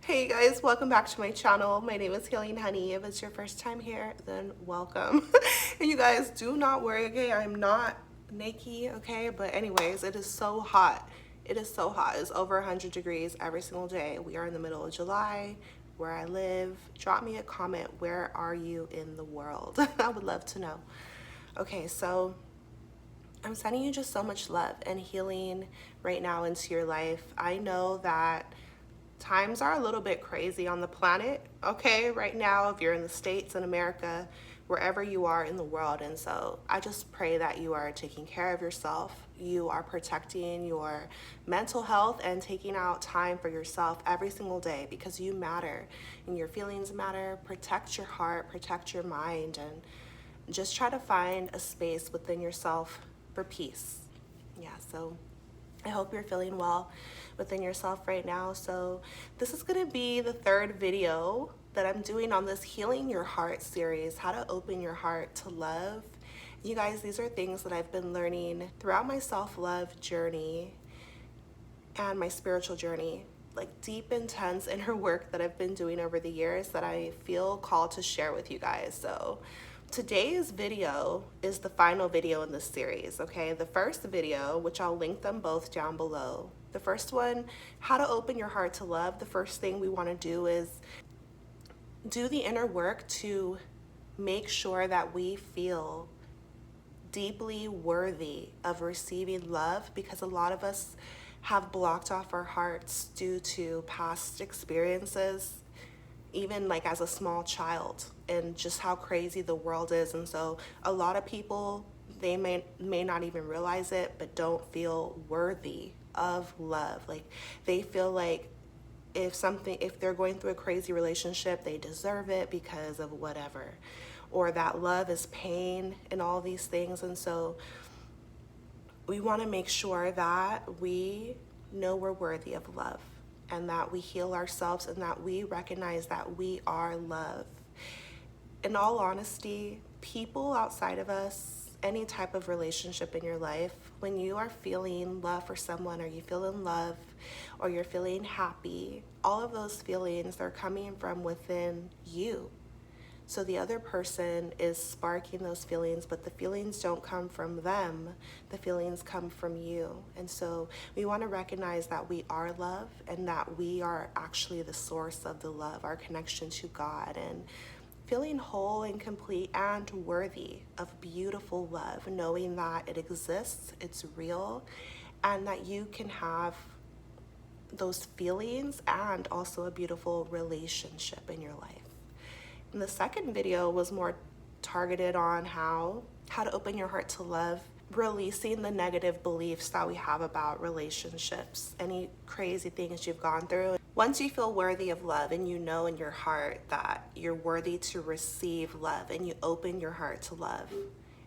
Hey guys, welcome back to my channel. My name is Healing Honey. If it's your first time here, then welcome. And you guys, do not worry, okay? I'm not naked, okay? But anyways, it is so hot. It is so hot. It's over 100 degrees every single day. We are in the middle of July, where I live. Drop me a comment. Where are you in the world? I would love to know. Okay, so I'm sending you just so much love and healing right now into your life. I know that times are a little bit crazy on the planet, okay, right now, if you're in the States, in America, wherever you are in the world. And so I just pray that you are taking care of yourself, you are protecting your mental health and taking out time for yourself every single day, because you matter and your feelings matter. Protect your heart, protect your mind, and just try to find a space within yourself for peace. Yeah, so I hope you're feeling well within yourself right now. So this is going to be the third video that I'm doing on this Healing Your Heart series, how to open your heart to love. You guys, these are things that I've been learning throughout my self-love journey and my spiritual journey, like deep, intense inner work that I've been doing over the years that I feel called to share with you guys. So today's video is the final video in this series, okay? The first video, which I'll link them both down below. The first one, how to open your heart to love. The first thing we want to do is do the inner work to make sure that we feel deeply worthy of receiving love, because a lot of us have blocked off our hearts due to past experiences, even like as a small child, and just how crazy the world is. And so a lot of people, they may not even realize it, but don't feel worthy of love. Like they feel like if they're going through a crazy relationship, they deserve it because of whatever, or that love is pain and all these things. And so we want to make sure that we know we're worthy of love, and that we heal ourselves, and that we recognize that we are love. In all honesty, people outside of us, any type of relationship in your life, when you are feeling love for someone, or you feel in love, or you're feeling happy, all of those feelings, they're coming from within you. So the other person is sparking those feelings, but the feelings don't come from them. The feelings come from you. And so we want to recognize that we are love, and that we are actually the source of the love, our connection to God, and feeling whole and complete and worthy of beautiful love, knowing that it exists, it's real, and that you can have those feelings and also a beautiful relationship in your life. And the second video was more targeted on how to open your heart to love, releasing the negative beliefs that we have about relationships, any crazy things you've gone through. Once you feel worthy of love, and you know in your heart that you're worthy to receive love, and you open your heart to love,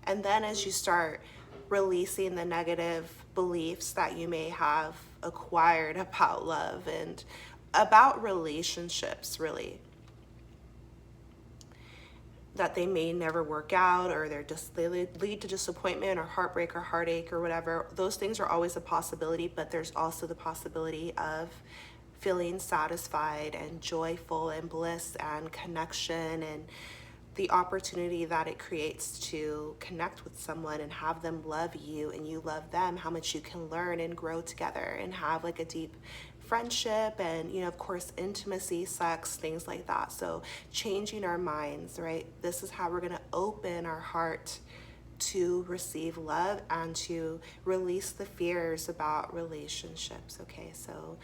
and then as you start releasing the negative beliefs that you may have acquired about love and about relationships, really, that they may never work out, or they lead to disappointment or heartbreak or heartache or whatever. Those things are always a possibility, but there's also the possibility of feeling satisfied and joyful and bliss and connection, and the opportunity that it creates to connect with someone and have them love you and you love them, how much you can learn and grow together and have like a deep friendship, and of course intimacy, sex, things like that. So changing our minds, right? This is how we're going to open our heart to receive love and to release the fears about relationships. Okay, so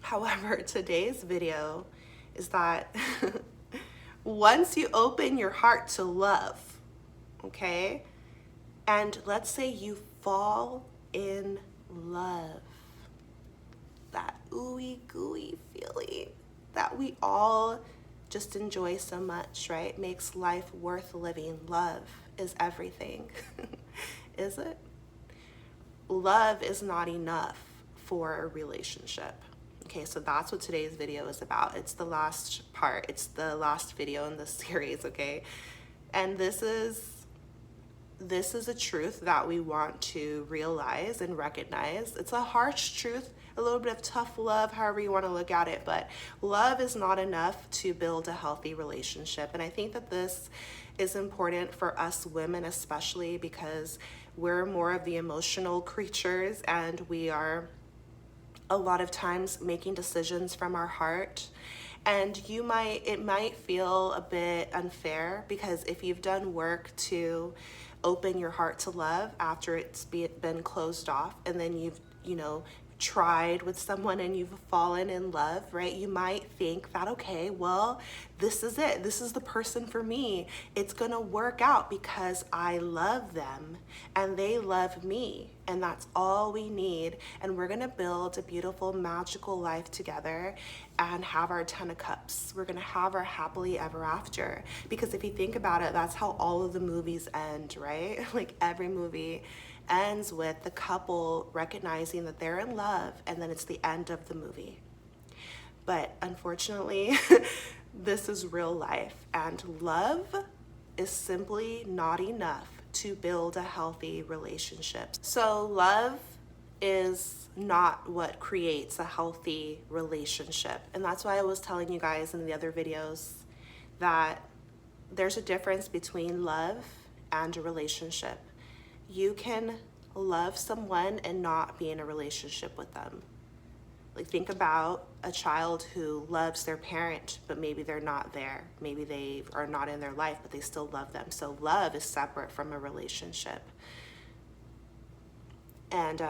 however, today's video is that once you open your heart to love, okay, and let's say you fall in love, that ooey gooey feeling that we all just enjoy so much, right? Makes life worth living. Love is everything. Is it? Love is not enough for a relationship. Okay, so that's what today's video is about. It's the last part. It's the last video in this series, okay? And this is this is a truth that we want to realize and recognize. It's a harsh truth, a little bit of tough love, however you want to look at it, but love is not enough to build a healthy relationship. And I think that this is important for us women, especially because we're more of the emotional creatures, and we are a lot of times making decisions from our heart. And it might feel a bit unfair, because if you've done work to open your heart to love after it's been closed off, and then you've, tried with someone and you've fallen in love, right? You might think that, okay, well, this is it. This is the person for me. It's gonna work out because I love them and they love me, and that's all we need. And we're gonna build a beautiful, magical life together and have our 10 of cups. We're gonna have our happily ever after. Because if you think about it, that's how all of the movies end, right? Like every movie ends with the couple recognizing that they're in love, and then it's the end of the movie. But unfortunately, this is real life, and love is simply not enough to build a healthy relationship. So love is not what creates a healthy relationship. And that's why I was telling you guys in the other videos that there's a difference between love and a relationship. You can love someone and not be in a relationship with them. Like, think about a child who loves their parent, but maybe they're not there. Maybe they are not in their life, but they still love them. So love is separate from a relationship. And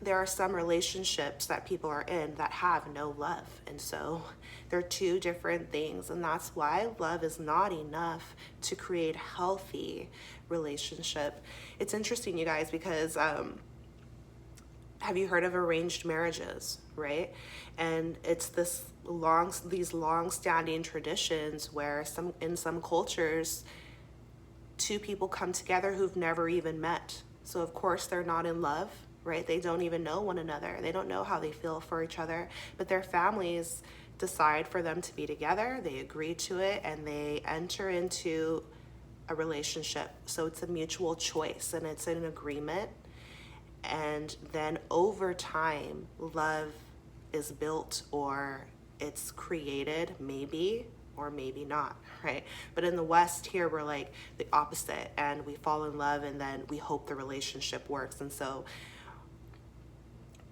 there are some relationships that people are in that have no love. And so they're two different things. And that's why love is not enough to create a healthy relationship. It's interesting, you guys, because have you heard of arranged marriages, right? And it's these long-standing traditions where in some cultures, two people come together who've never even met. So of course they're not in love, right? They don't even know one another. They don't know how they feel for each other, but their families decide for them to be together. They agree to it and they enter into a relationship. So it's a mutual choice and it's an agreement. And then over time, love is built, or it's created, maybe, or maybe not, right? But in the West here, we're like the opposite, and we fall in love and then we hope the relationship works. And so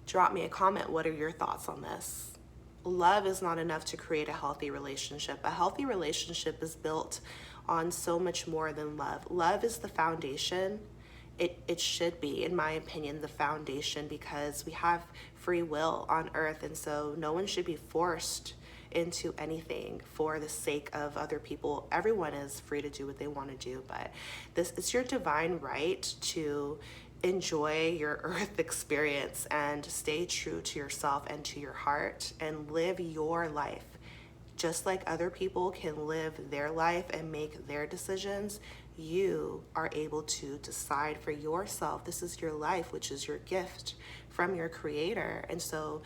drop me a comment. What are your thoughts on this? Love is not enough to create a healthy relationship. A healthy relationship is built on so much more than love. Love is the foundation. It should be, in my opinion, the foundation, because we have free will on earth, and so no one should be forced into anything for the sake of other people. Everyone is free to do what they want to do, but it's your divine right to enjoy your earth experience and stay true to yourself and to your heart and live your life. Just like other people can live their life and make their decisions, you are able to decide for yourself. This is your life, which is your gift from your creator. And so,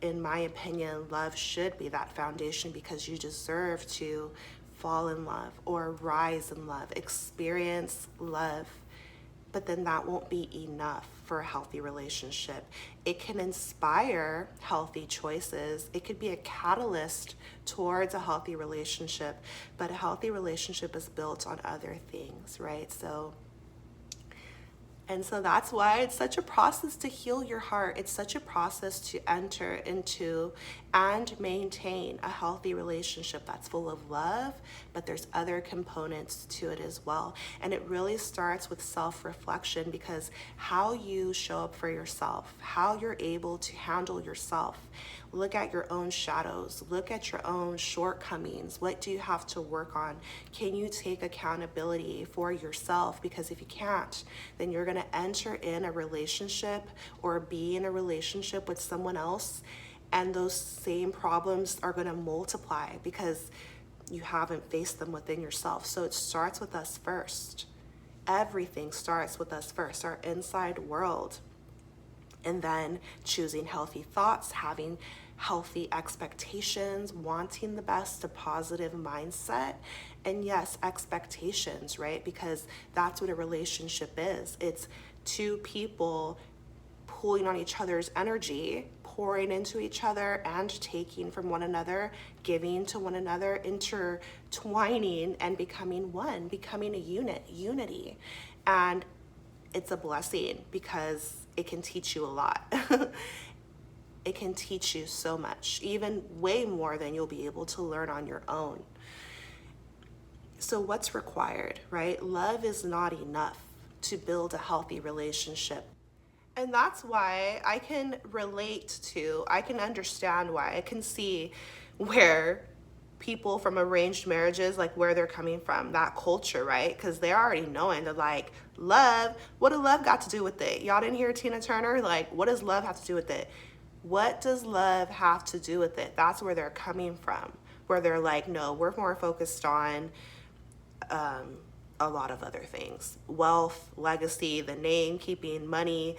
in my opinion, love should be that foundation, because you deserve to fall in love or rise in love, experience love. But then that won't be enough for a healthy relationship. It can inspire healthy choices. It could be a catalyst towards a healthy relationship, but a healthy relationship is built on other things, right? And so that's why it's such a process to heal your heart. It's such a process to enter into and maintain a healthy relationship that's full of love, but there's other components to it as well. And it really starts with self-reflection, because how you show up for yourself, how you're able to handle yourself, look at your own shadows, look at your own shortcomings. What do you have to work on? Can you take accountability for yourself? Because if you can't, then you're gonna enter in a relationship or be in a relationship with someone else, and those same problems are gonna multiply because you haven't faced them within yourself. So it starts with us first. Everything starts with us first, our inside world. And then choosing healthy thoughts, having healthy expectations, wanting the best, a positive mindset, And yes, expectations, right? Because that's what a relationship is. It's two people pulling on each other's energy, pouring into each other and taking from one another, giving to one another, intertwining and becoming one, becoming a unity. And it's a blessing because it can teach you a lot. It can teach you so much, even way more than you'll be able to learn on your own. So what's required, right? Love is not enough to build a healthy relationship. And that's why I can I can understand why, I can see where people from arranged marriages, like where they're coming from, that culture, right? Because they're already knowing that, like, love, what does love got to do with it? Y'all didn't hear Tina Turner? Like, what does love have to do with it? What does love have to do with it? That's where they're coming from, where they're like, no, we're more focused on a lot of other things: wealth, legacy, the name, keeping money,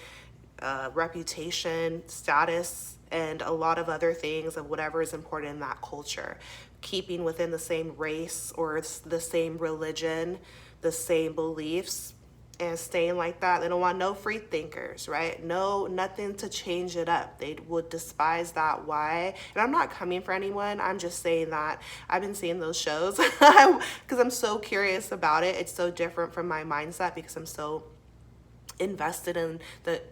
reputation, status, and a lot of other things of whatever is important in that culture. Keeping within the same race or the same religion, the same beliefs, and staying like that. They don't want no free thinkers, right? No, nothing to change it up. They would despise that. Why? And I'm not coming for anyone. I'm just saying that I've been seeing those shows because I'm so curious about it. It's so different from my mindset because I'm so invested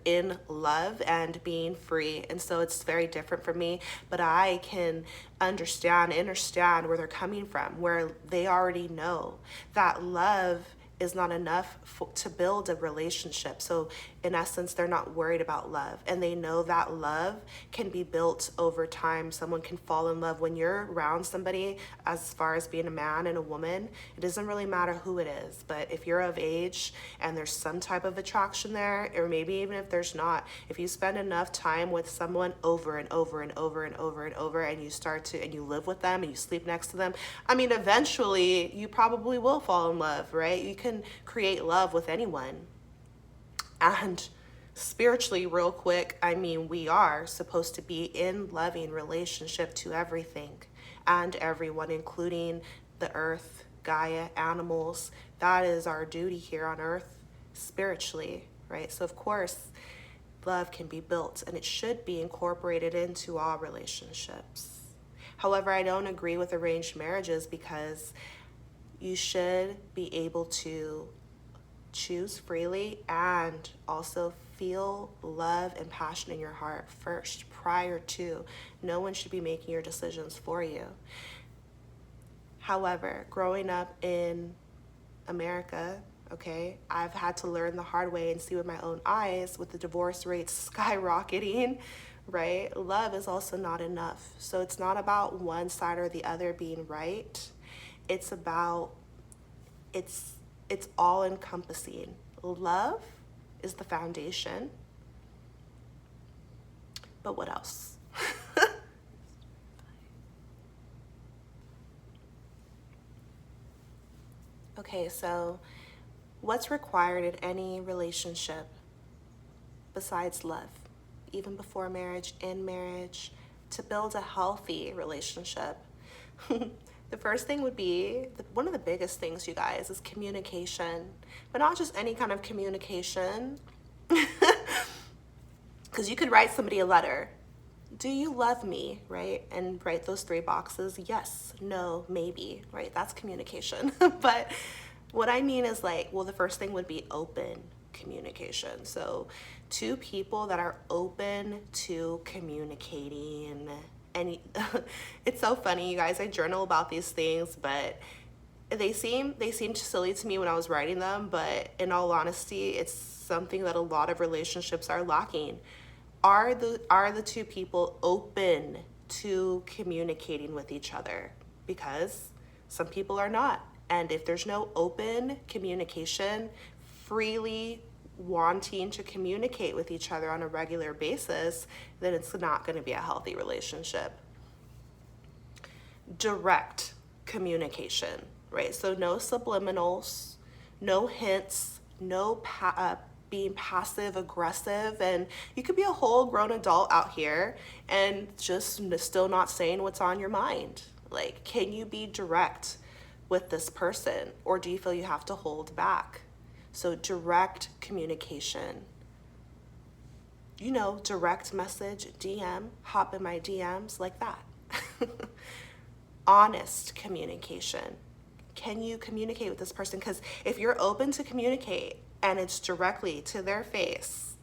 in love and being free, and so it's very different for me. But I can understand where they're coming from, where they already know that love is not enough to build a relationship. So in essence, they're not worried about love, and they know that love can be built over time. Someone can fall in love when you're around somebody. As far as being a man and a woman, it doesn't really matter who it is, but if you're of age and there's some type of attraction there, or maybe even if there's not, if you spend enough time with someone over and over and over and over and over, and you live with them and you sleep next to them, I mean, eventually you probably will fall in love, right? You can create love with anyone. And spiritually, real quick, I mean, we are supposed to be in loving relationship to everything and everyone, including the earth, Gaia, animals. That is our duty here on earth spiritually, right? So of course, love can be built, and it should be incorporated into all relationships. However, I don't agree with arranged marriages because you should be able to choose freely and also feel love and passion in your heart first, prior to. No one should be making your decisions for you. However, growing up in America, okay, I've had to learn the hard way and see with my own eyes, with the divorce rates skyrocketing, right? Love is also not enough. So it's not about one side or the other being right. It's about, it's all encompassing. Love is the foundation. But what else? Okay, so what's required in any relationship besides love, even before marriage, in marriage, to build a healthy relationship? The first thing would be, one of the biggest things, you guys, is communication. But not just any kind of communication. Because you could write somebody a letter. Do you love me, right? And write those 3 boxes. Yes, no, maybe, right? That's communication. But what I mean is, like, well, the first thing would be open communication. So 2 people that are open to communicating. And it's so funny, you guys, I journal about these things, but they seemed silly to me when I was writing them, but in all honesty, it's something that a lot of relationships are lacking. Are the 2 people open to communicating with each other? Because some people are not. And if there's no open communication, freely wanting to communicate with each other on a regular basis, then it's not going to be a healthy relationship. Direct communication, right? So no subliminals, no hints, no being passive aggressive. And you could be a whole grown adult out here and just still not saying what's on your mind. Like, can you be direct? with this person, or do you feel you have to hold back? So direct communication. You know, direct message, DM, hop in my DMs, like that. Honest communication. Can you communicate with this person? Because if you're open to communicate and it's directly to their face,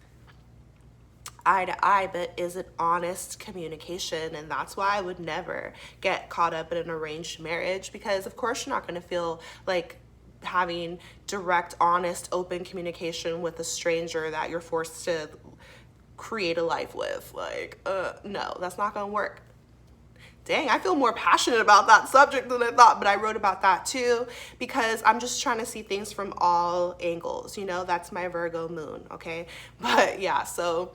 eye to eye, but is it honest communication? And that's why I would never get caught up in an arranged marriage, because of course you're not going to feel like having direct, honest, open communication with a stranger that you're forced to create a life with. Like, no, that's not gonna work. Dang, I feel more passionate about that subject than I thought, but I wrote about that too because I'm just trying to see things from all angles. You know, that's my Virgo moon, okay? But yeah, so,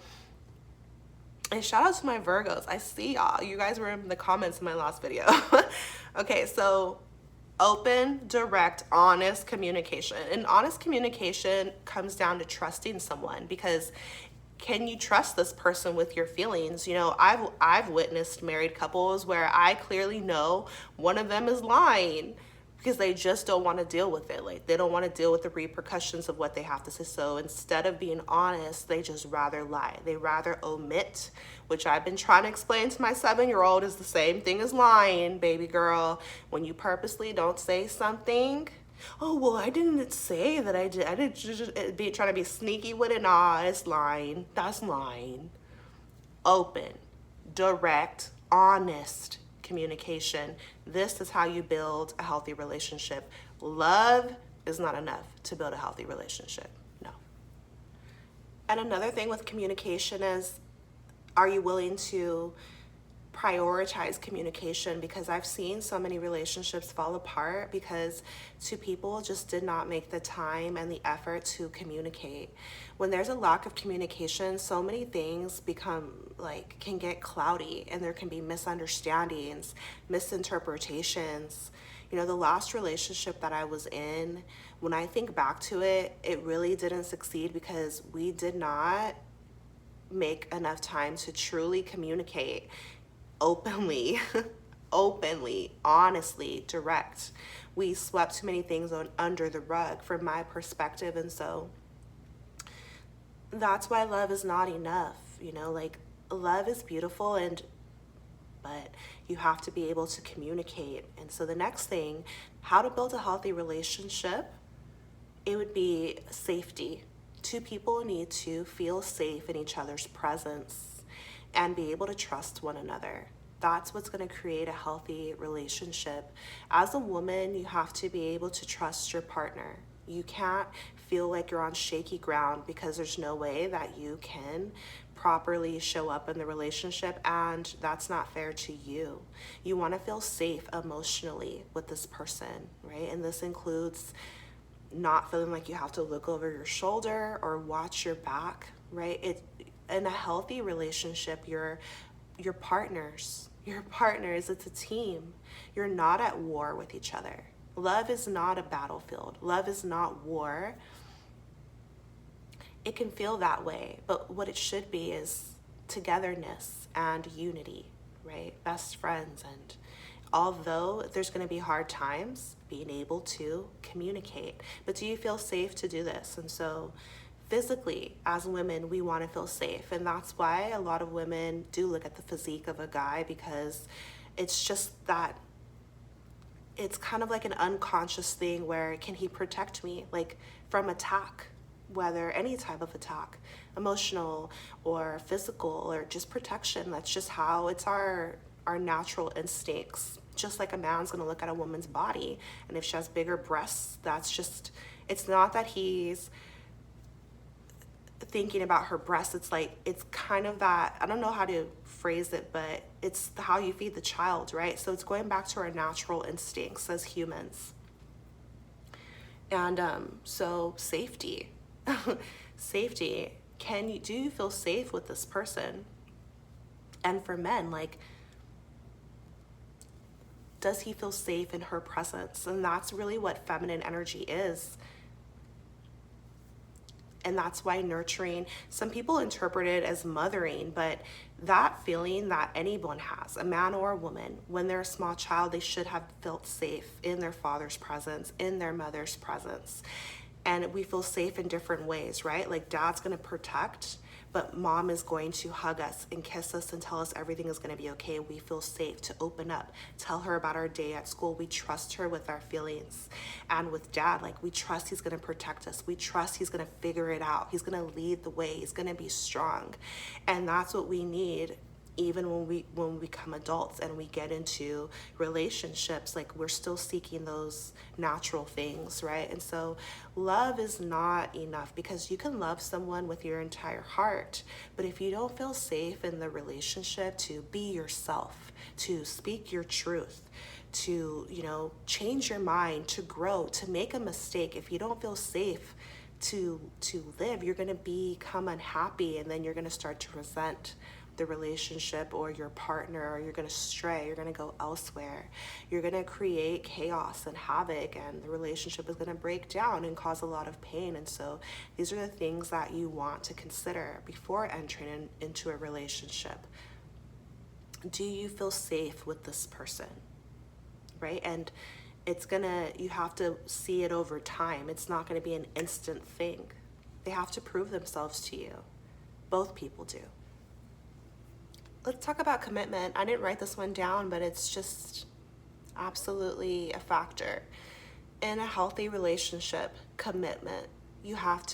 and shout out to my Virgos. I see y'all. You guys were in the comments in my last video. Okay, so open, direct, honest communication. And honest communication comes down to trusting someone, because can you trust this person with your feelings? You know, I've witnessed married couples where I clearly know one of them is lying because they just don't want to deal with it. Like, they don't want to deal with the repercussions of what they have to say. So instead of being honest, they just rather lie. They rather omit, which I've been trying to explain to my 7-year-old is the same thing as lying, baby girl. When you purposely don't say something, oh, well, I didn't say that I did. I didn't just be trying to be sneaky with it. Nah, it's lying. That's lying. Open, direct, honest communication. This is how you build a healthy relationship. Love is not enough to build a healthy relationship. No. And another thing with communication is, are you willing to prioritize communication? Because I've seen so many relationships fall apart because two people just did not make the time and the effort to communicate. When there's a lack of communication, so many things can get cloudy, and there can be misunderstandings, misinterpretations. You know, the last relationship that I was in, when I think back to it, it really didn't succeed because we did not make enough time to truly communicate openly, honestly, direct. We swept too many things under the rug from my perspective. And so that's why love is not enough. You know, like, love is beautiful, but you have to be able to communicate. And so the next thing, how to build a healthy relationship, it would be safety. Two people need to feel safe in each other's presence and be able to trust one another. That's what's going to create a healthy relationship. As a woman, you have to be able to trust your partner. You can't feel like you're on shaky ground, because there's no way that you can properly show up in the relationship, and that's not fair to you. You want to feel safe emotionally with this person, right? And this includes not feeling like you have to look over your shoulder or watch your back, right? In a healthy relationship, your partners, it's a team. You're not at war with each other. Love is not a battlefield. Love is not war. It can feel that way, but what it should be is togetherness and unity, right? Best friends. And although there's going to be hard times, being able to communicate. But do you feel safe to do this? And so physically, as women, we want to feel safe. And that's why a lot of women do look at the physique of a guy, because it's just that it's kind of like an unconscious thing where, can he protect me, like, from attack, whether any type of attack, emotional or physical, or just protection. That's just how it's our natural instincts. Just like a man's going to look at a woman's body, and if she has bigger breasts, it's not that he's thinking about her breasts. It's like, it's kind of that, I don't know how to phrase it, but it's how you feed the child, right? So it's going back to our natural instincts as humans. And so safety. Safety. Do you feel safe with this person? And for men, like, does he feel safe in her presence? And that's really what feminine energy is. And that's why nurturing, some people interpret it as mothering, but that feeling that anyone has, a man or a woman, when they're a small child, they should have felt safe in their father's presence, in their mother's presence. And we feel safe in different ways, right? Like dad's gonna protect, but mom is going to hug us and kiss us and tell us everything is going to be okay. We feel safe to open up, tell her about our day at school. We trust her with our feelings. And with dad, like we trust he's going to protect us. We trust he's going to figure it out. He's going to lead the way. He's going to be strong. And that's what we need even when we become adults and we get into relationships. Like we're still seeking those natural things, right? And so love is not enough, because you can love someone with your entire heart, but if you don't feel safe in the relationship to be yourself, to speak your truth, to, you know, change your mind, to grow, to make a mistake, if you don't feel safe to live, you're going to become unhappy, and then you're going to start to resent the relationship or your partner, or you're going to stray, you're going to go elsewhere, you're going to create chaos and havoc, and the relationship is going to break down and cause a lot of pain. And so these are the things that you want to consider before entering into a relationship. Do you feel safe with this person, right? And you have to see it over time. It's not going to be an instant thing. They have to prove themselves to you. Both people do. Let's talk about commitment. I didn't write this one down, but it's just absolutely a factor. In a healthy relationship, commitment. You have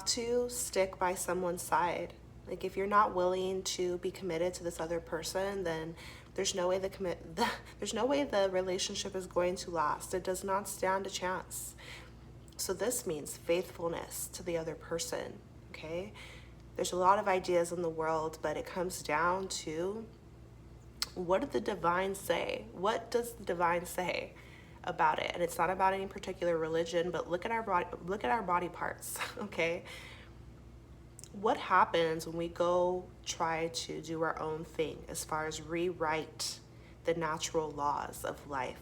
to stick by someone's side. Like if you're not willing to be committed to this other person, then there's no way the relationship is going to last. It does not stand a chance. So this means faithfulness to the other person, okay? There's a lot of ideas in the world, but it comes down to, what did the divine say? What does the divine say about it? And it's not about any particular religion, but look at our body parts, okay? What happens when we go try to do our own thing as far as rewrite the natural laws of life?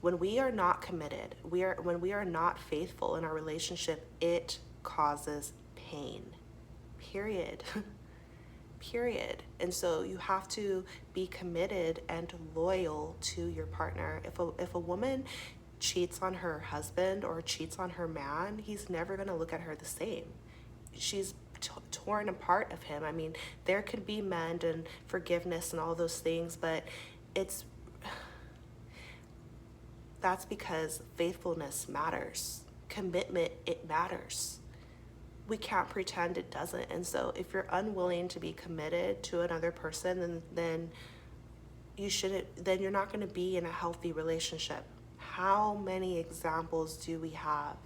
When we are not committed, when we are not faithful in our relationship, it causes pain. Period. Period. And so you have to be committed and loyal to your partner. If a woman cheats on her husband or cheats on her man, he's never going to look at her the same. She's torn apart of him. I mean, there could be mend and forgiveness and all those things, but that's because faithfulness matters. Commitment, it matters. We can't pretend it doesn't. And so if you're unwilling to be committed to another person, then you're not going to be in a healthy relationship. How many examples do we have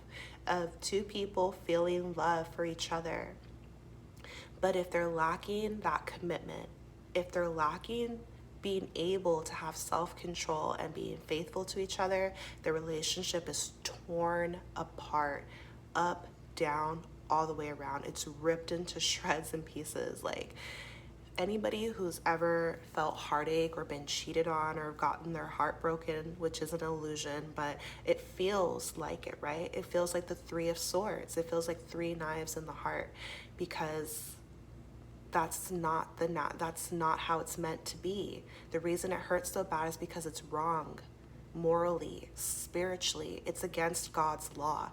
of two people feeling love for each other, but if they're lacking that commitment, if they're lacking being able to have self-control and being faithful to each other, the relationship is torn apart, up, down, all the way around. It's ripped into shreds and pieces. Like anybody who's ever felt heartache or been cheated on or gotten their heart broken, which is an illusion, but it feels like it, right? It feels like the Three of Swords. It feels like three knives in the heart, because that's not how it's meant to be. The reason it hurts so bad is because it's wrong, morally, spiritually. It's against God's law.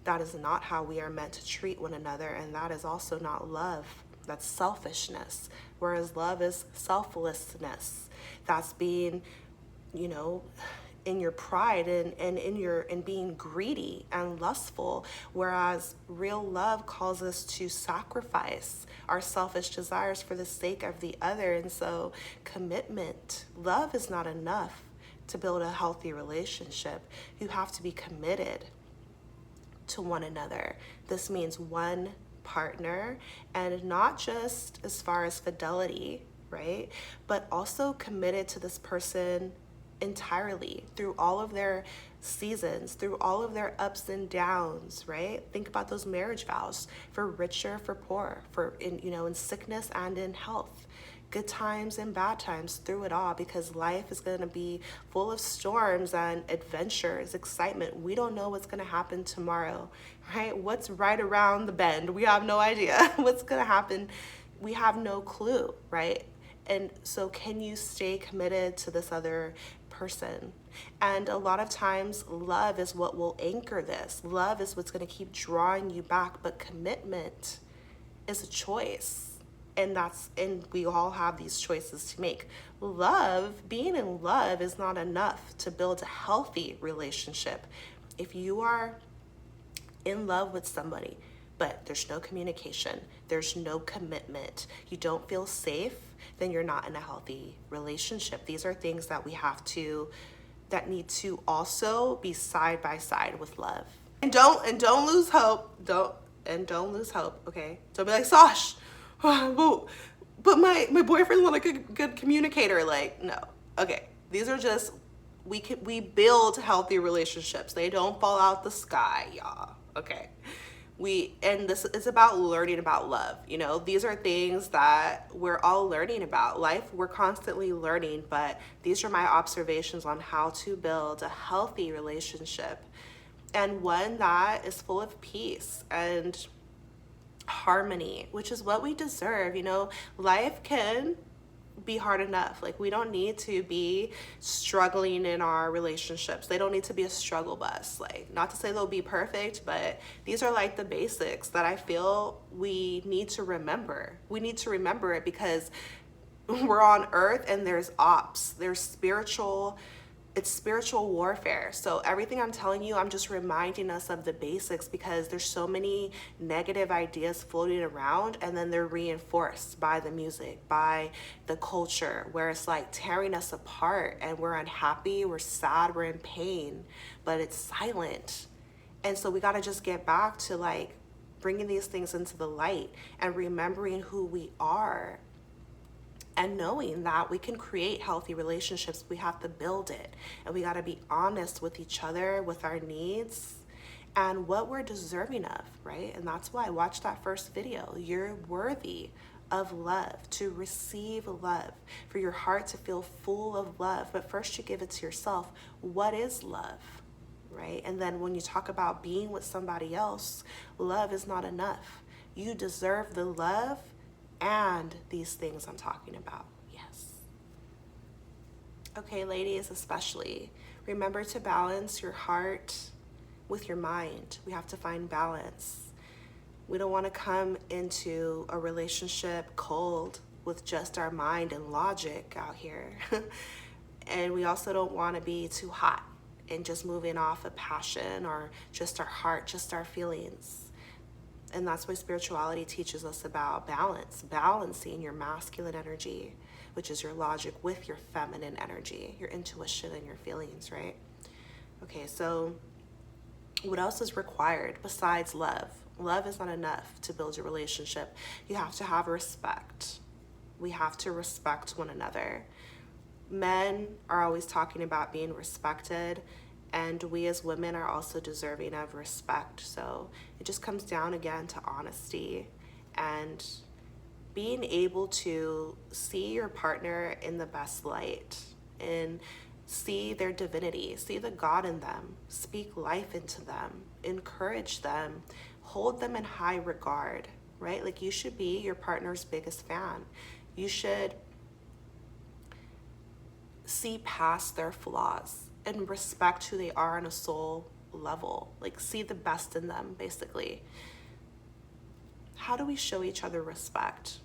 That is not how we are meant to treat one another, and that is also not love. That's selfishness, whereas love is selflessness. That's being, in your pride and in being greedy and lustful, whereas real love calls us to sacrifice our selfish desires for the sake of the other. And so commitment, love is not enough to build a healthy relationship. You have to be committed to one another. This means one partner, and not just as far as fidelity, right? But also committed to this person entirely through all of their seasons, through all of their ups and downs, right? Think about those marriage vows, for richer, for poor, in sickness and in health. good times and bad times through it all, because life is going to be full of storms and adventures, excitement. We don't know what's going to happen tomorrow, right? What's right around the bend? We have no idea what's going to happen. We have no clue, right? And so can you stay committed to this other person? And a lot of times love is what will anchor this. Love is what's going to keep drawing you back, but commitment is a choice. And we all have these choices to make. Being in love is not enough to build a healthy relationship. If you are in love with somebody, but there's no communication, there's no commitment, you don't feel safe, then you're not in a healthy relationship. These are things that that need to also be side by side with love. And don't lose hope. Don't lose hope, okay? Don't be like, Sash, but my boyfriend's not like a good communicator. Like, no. Okay, these are just, we build healthy relationships. They don't fall out the sky, y'all. Okay, and this is about learning about love. These are things that we're all learning about. Life, we're constantly learning, but these are my observations on how to build a healthy relationship, and one that is full of peace and harmony, which is what we deserve. Life can be hard enough. Like, we don't need to be struggling in our relationships. They don't need to be a struggle bus. Like, not to say they'll be perfect, but these are like the basics that I feel we need to remember. We need to remember it because we're on earth and there's it's spiritual warfare. So everything I'm telling you, I'm just reminding us of the basics, because there's so many negative ideas floating around, and then they're reinforced by the music, by the culture, where it's like tearing us apart, and we're unhappy, we're sad, we're in pain, but it's silent. And so we got to just get back to like bringing these things into the light and remembering who we are. And knowing that we can create healthy relationships, we have to build it. And we got to be honest with each other, with our needs, and what we're deserving of, right? And that's why I watched that first video. You're worthy of love, to receive love, for your heart to feel full of love. But first you give it to yourself. What is love, right? And then when you talk about being with somebody else, love is not enough. You deserve the love and these things I'm talking about. Yes. Okay, ladies, especially, remember to balance your heart with your mind. We have to find balance. We don't want to come into a relationship cold with just our mind and logic out here. And we also don't want to be too hot and just moving off of passion or just our heart, just our feelings. And that's why spirituality teaches us about balancing your masculine energy, which is your logic, with your feminine energy, your intuition and your feelings, right? Okay, so what else is required besides love? Love is not enough to build a relationship. You have to have respect. We have to respect one another. Men are always talking about being respected, and we as women are also deserving of respect. So it just comes down again to honesty and being able to see your partner in the best light and see their divinity, see the God in them, speak life into them, encourage them, hold them in high regard, right? Like, you should be your partner's biggest fan. You should see past their flaws and respect who they are on a soul level. Like, see the best in them, basically. How do we show each other respect?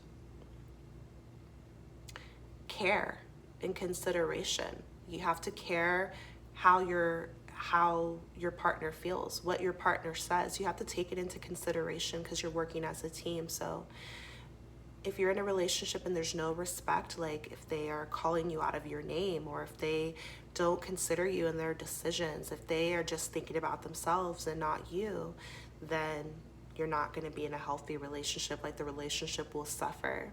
Care and consideration. You have to care how your partner feels, what your partner says. You have to take it into consideration because you're working as a team. So if you're in a relationship and there's no respect, like if they are calling you out of your name, or if they don't consider you in their decisions, if they are just thinking about themselves and not you, then you're not going to be in a healthy relationship. Like, the relationship will suffer.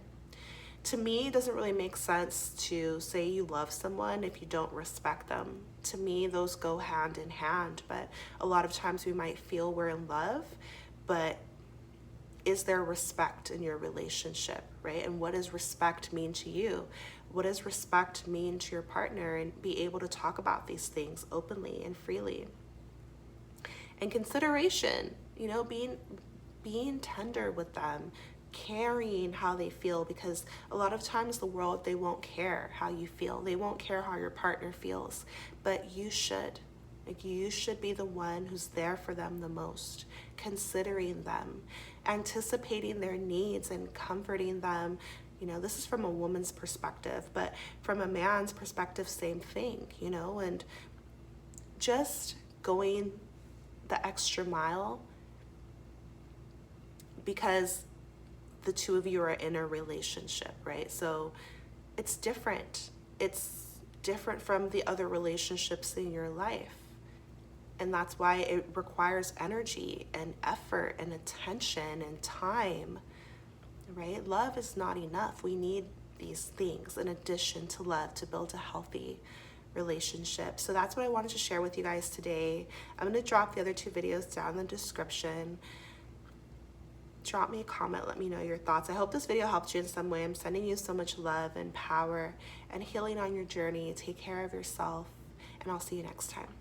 To me, it doesn't really make sense to say you love someone if you don't respect them. To me, those go hand in hand, but a lot of times we might feel we're in love, but is there respect in your relationship, right? And what does respect mean to you? What does respect mean to your partner? And be able to talk about these things openly and freely. And consideration, you know, being tender with them, caring how they feel, because a lot of times the world, they won't care how you feel. They won't care how your partner feels, but you should. Like, you should be the one who's there for them the most, considering them, anticipating their needs and comforting them. You know, this is from a woman's perspective, but from a man's perspective, same thing, you know, and just going the extra mile because the two of you are in a relationship, right? So it's different. It's different from the other relationships in your life. And that's why it requires energy and effort and attention and time, right? Love is not enough. We need these things in addition to love to build a healthy relationship. So that's what I wanted to share with you guys today. I'm going to drop the other 2 videos down in the description. Drop me a comment. Let me know your thoughts. I hope this video helped you in some way. I'm sending you so much love and power and healing on your journey. Take care of yourself, and I'll see you next time.